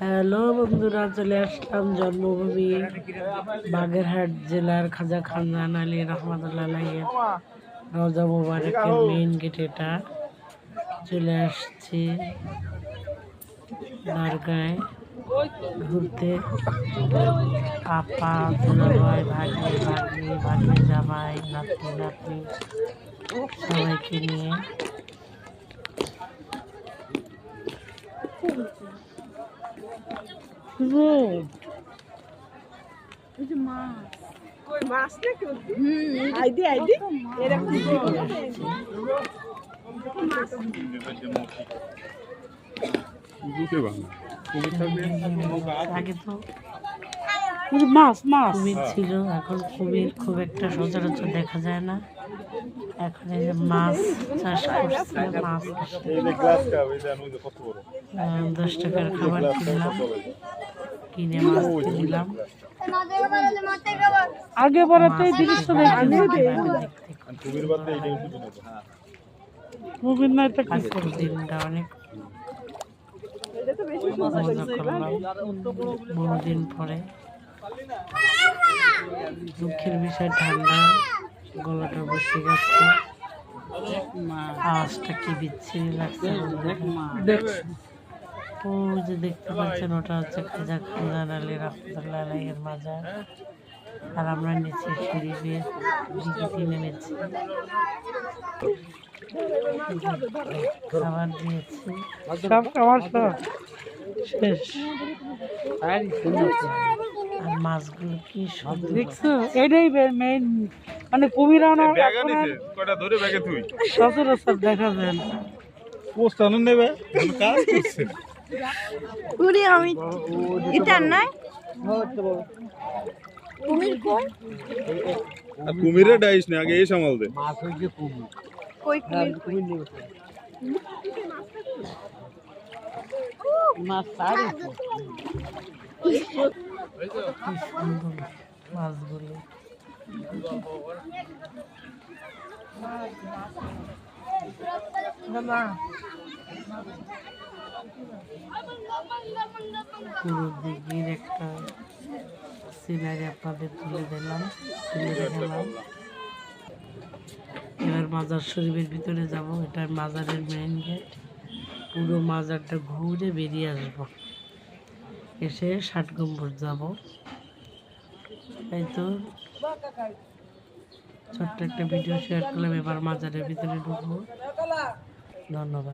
Hello বন্ধুরা, চলে আসলাম জন্মভূমি বাগেরহাট জেলার খাজা খানজান আলী রহমতুল্লাহ আলাইহির রওজা মুবারকের মেইন গেট। এটা চলে আসছি দরগায় ঘুরতে। আপা, দুলাভাই, ভাগ্নি, ভাগ্নি জামাই, নাতি নাতনি সবাইকে নিয়ে আগে তো কুমির ছিল, এখন কুমির খুব একটা সচরাচর দেখা যায় না। এখন এই যে মাছ চাষ করছে, মাছ 10 টাকার খাবার কিনলাম, কিনে মাছ দিলাম। আগে পরে তো এই জিনিসটা দিনটা অনেক মজা করলাম বহুদিন পরে। দুঃখের বিষয় ঠান্ডা, গলাটা বসে গেছে, আওয়াজটা কি বিচ্ছিরি লাগছে। ওই যে দেখতে পাচ্ছেন, ওটা হচ্ছে খাজা খানজান আলী রহমতুল্লাহ আলাইহির মাজার। আর আমরা নিচে সিঁড়ি বেয়ে দিকে নেমেছি, খাবার দিয়েছি, সব খাবার সব শেষ। আর মাছগুলো কি সুন্দর দেখছো, এটাই মেইন, মানে কুমির সচরাচর দেখা যায় না। কুমিরে ডাইস না, আগে এই সামাল দে। মাছগুলো পুরো দিঘির একটা সিনারি আপনাদের তুলে দেখালাম। এবার মাজার শরীফের ভিতরে যাব। এটা মাজারের মেইন গেট। পুরো মাজারটা ঘুরে বেরিয়ে আসব, এসে 60 গম্বুজ যাব। তাই তো ছোট্ট একটা ভিডিও শেয়ার করলাম। এবার মাজারের ভিতরে ঢুকবো। ধন্যবাদ।